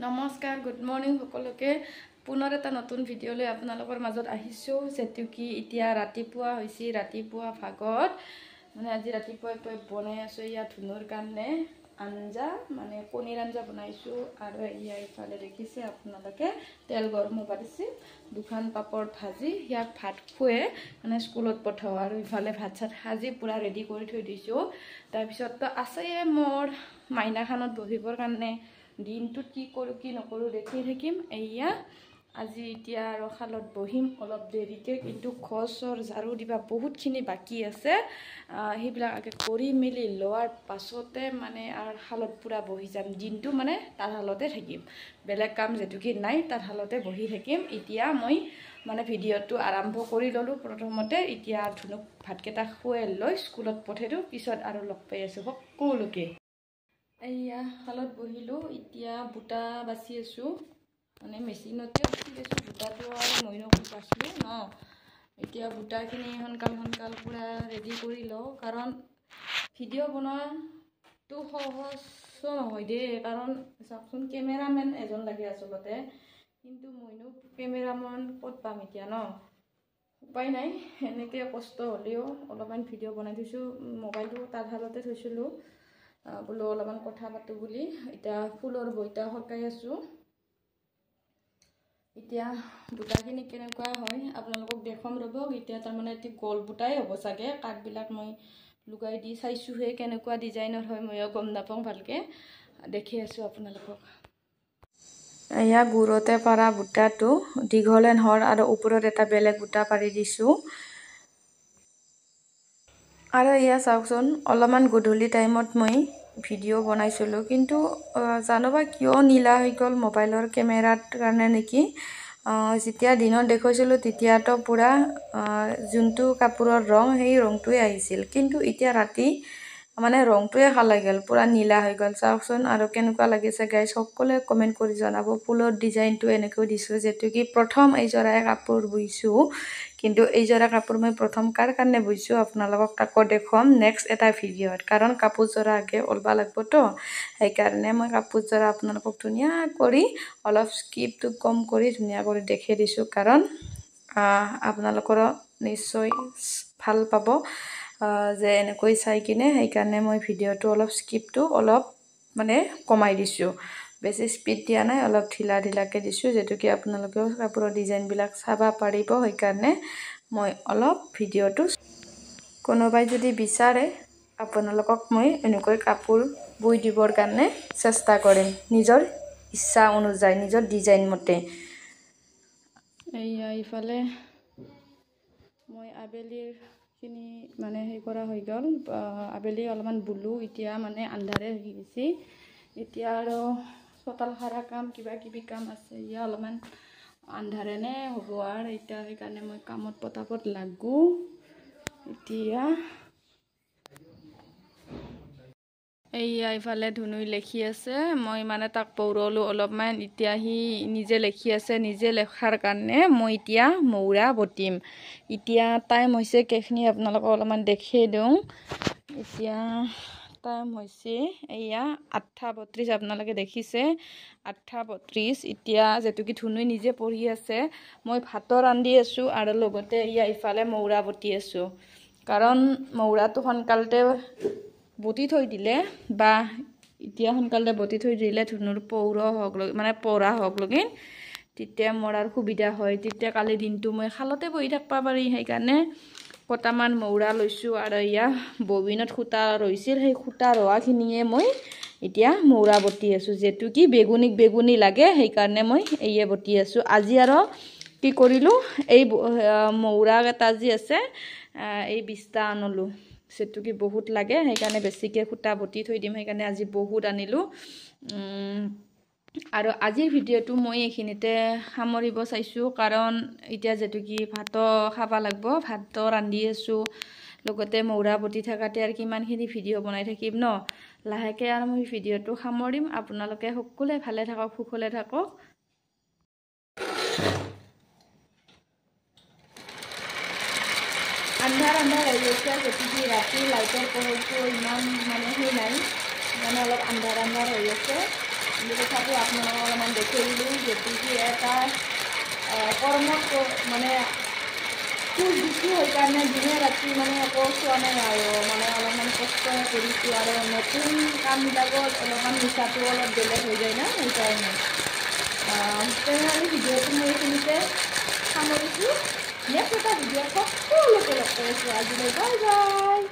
নমস্কাৰ good morning সকলোকে পুনৰ এটা নতুন ভিডিঅ' লৈ আপোনালোকৰ মাজত আহিছোঁ যেটো কি এতিয়া ৰাতিপুৱা হৈছে ৰাতিপুৱা ভাগত মানে আজি ৰাতিপুৱাই বনাই আছো ইয়া ধুনুৰ কাৰণে আঞ্জা মানে পনীৰ আঞ্জা বনাইছো আৰু ইয়া ইফালে দেখিছে আপোনালোকে তেল গৰম কৰিছে দুখান পাপড় ভাজি ইয়াক ভাত খুৱে মানে স্কুলত পঠাও আৰু ইফালে ভাত চাত সাজি পুৰা ৰেডি কৰি থৈ দিছো তাৰ পিছত তো আছে মোৰ মাইনাখানত বহিবৰ কাৰণে দিনটোত কি কৰো কি নকৰো দেখি থাকিম এয়া আজি এতিয়া আৰু খালত বহিম অলপ দেৰিকে কিন্তু ঘৰ ঝাৰু দিবা বহুতখিনি বাকি আছে হেবিলাক আগে কৰি মিলি লোৱাৰ পাছতে মানে আৰু খালত পুৰা বহি যাম দিনটো মানে তাৰ হালতে থাকিম বেলেগ কাম যেটো কি নাই তাৰ হালতে বহি থাকিম এতিয়া মই মানে ভিডিঅটো আৰম্ভ কৰি ললো প্ৰথমতে এতিয়া ধুনুক ভাতকেটা খুৱাই লৈ স্কুলত পঠাইছো পিছত আৰু লগ পাই আছো সকলোকে এয়া হালত বহিলো এতিয়া বুটা বাছি আছো মানে মেচিনতে উঠিছো বুটাটো আৰু মইনো বাছিলো ন এতিয়া বুটাখিনি হনকাল পুৰা ৰেডি কৰি লও কাৰণ ভিডিঅ' বনোৱাটো সহজ নহয় দে কাৰণ চাকচোন কেমেৰামেন এজন লাগে আচলতে কিন্তু মইনো কেমেৰামেন ক'ত পাম এতিয়া ন উপায় নাই এনেকৈ কষ্ট হ'লেও অলপমান ভিডিঅ' বনাই থৈছো মোবাইলটো তাৰ হালতে থৈছিলো বলো অলপমান কথা পাতো বুলি এতিয়া ফুলৰ বইতা হকাই আছো এতিয়া বুটাখিনি কেনেকুৱা হয় আপোনালোকক দেখাম ৰব এতিয়া তাৰ মানে এটি গোল বুটাই হ'ব চাগে কাটবিলাক মই লুগাই দি চাইছো হে কেনেকুৱা ডিজাইনৰ হয় মই গম নাপাওঁ ভালকে দেখি আছো আপোনালোকক এয়া গুৰতে পাৰা বুটাটো দীঘলেন হৰ আৰু ওপৰত এটা বেলেগ বুটা পাৰি দিছো আৰু ইয়া চাওকচোন অলপমান গধূলি টাইমত মই ভিডিঅ' বনাইছিলো কিন্তু জানোবা কিয় নীলা হৈ গ'ল মোবাইলৰ কেমেৰাৰ কাৰণে নেকি যেতিয়া দিনত দেখাইছিলো তেতিয়াতো পুৰা যোনটো কাপোৰৰ ৰং সেই ৰংটোৱে আহিছিল কিন্তু এতিয়া ৰাতি মানে ৰংটোৱে খালা গেল পুৰা নীলা হৈ গ'ল চাওকচোন আৰু কেনেকুৱা লাগিছে গাইস সকলোৱে কমেন্ট কৰি জনাব ফুলৰ ডিজাইনটো এনেকৈ দিছো যেটো কি প্ৰথম এই জৰাই কাপোৰ বইছো কিন্তু এই জৰা কাপোৰ মই প্ৰথম কাৰ কাৰণে বইছো আপোনালোকক তাকো দেখুৱাম নেক্সট এটা ভিডিঅ'ত কাৰণ কাপোৰ জৰা আগে ওলবা লাগব তো সেই কাৰণে মই কাপোৰ জৰা আপোনালোকক ধুনিয়া কৰি অলপ স্কিপটো কম কৰি ধুনিয়া কৰি দেখাই দিছো কাৰণ আপোনালোকৰ নিশ্চয় ভাল পাব যে এনেকৈ চাই কিনে সেই কাৰণে মই ভিডিঅ'টো অলপ স্কিপটো অলপ মানে কমাই দিছো বেছি স্পিড দিয়া নাই অলপ ঢিলাকে দিছো যেটো কি আপোনালোকে কাপোৰৰ ডিজাইন বিলাক চাবা পাৰিব সেই কাৰণে মই অলপ ভিডিঅ'টো কোনোবাই যদি বিচাৰে আপোনালোকক মই এনেকৈ কাপোৰ বই দিবৰ কাৰণে চেষ্টা কৰিম নিজৰ ইচ্ছা অনুযায়ী নিজৰ ডিজাইন মতে এইয়া ইফালে মই আবেলিৰ খিনি মানে হে কৰা হৈ গ'ল আবেলি অলপমান বুলু এতিয়া মানে আন্ধাৰে হৈ গৈছে এতিয়া আৰু চোতাল সাৰা কাম কিবা কিবি কাম আছে ইয়া অলপমান আন্ধাৰে নে হ'ব আৰু এতিয়া সেই কাৰণে মই কামত পতাপত লাগু এতিয়া এইয়া ইফালে ধুনুই লেখি আছে মই মানে তাক পৌৰলো অলপমান এতিয়া হি নিজে লেখি আছে নিজে লেখাৰ কাৰণে মই এতিয়া মৌৰা বটিম এতিয়া টাইম হৈছে কেখনি আপোনালোকক অলপমান দেখাই দিওঁ এতিয়া টাইম হৈছে এয়া 8:32 আপোনালোকে দেখিছে 8:32 এতিয়া যেটো কি ধুনুই নিজে পঢ়ি আছে মই ভাত ৰান্ধি আছো আৰু লগতে ইয়া ইফালে মৌৰা বটি আছো কাৰণ মৌৰাটো সোনকালতে বটি থৈ দিলে বা এতিয়া সোনকালে বটি থৈ দিলে ধুনুৰ পৌৰ হক মানে পঢ়া হক লগিন তেতিয়া মৰাৰ সুবিধা হয় তেতিয়া কালি দিনটো মই খালতে বহি থাকবা পাৰি সেই কাৰণে কটামান মৌৰা লৈছো আৰু ইয়া ববিনত খুটা ৰৈছিল সেই খুটা ৰৱাখিনিয়ে মই এতিয়া মৌৰা বটি আছো যেটো কি বেগুনি লাগে সেই কাৰণে মই এইয়ে বটি আছো আজি আৰু কি কৰিলো এই মৌৰা এটা যি আছে এই 20টা আনলো সেটো কি বহুত লাগে সেই কাৰণে বেছিকে খুটা বটি থৈ দিম সেই কাৰণে আজি বহুত আনিলো আৰু আজিৰ ভিডিঅ'টো মই এইখিনিতে সামৰিব চাইছো কাৰণ এতিয়া যেটো কি ভাত খাবা লাগব ভাত ৰান্ধি আছো লগতে মৌৰা বটি থাকাতে আৰু কিমানখিনি ভিডিঅ' বনাই থাকিম ন লাহেকে আৰু মই ভিডিঅ'টো সামৰিম আপোনালোকে সকলোৱে ভালে থাকক সুখলে থাকক আন্ধাৰ হৈ গৈছে যেটো কি ৰাতি লাইটৰ পোহৰটো ইমান মানে হেই নাই মানে অলপ আন্ধাৰ হৈ আছে কিন্তু তথাপিও আপোনালোকক অলপমান দেখুৱাই দিলোঁ গতিকে এটা কৰ্মত মানে ফুল দিছোঁ সেইকাৰণে দিনে ৰাতি মানে একো চোৱা নাই আৰু মানে অলপমান কষ্ট কৰিছোঁ আৰু নতুন কামবিলাকত অলপমান নিচাটো অলপ বেলেগ হৈ যায় না সেইকাৰণে তেনেহ'লে ভিডিঅ'টো মই এইখিনিতে সামৰিছোঁ নেক্সট এটা ভিডিঅ'ত সকলোকে লগ কৰিছোঁ আজিলৈ বাই বাই।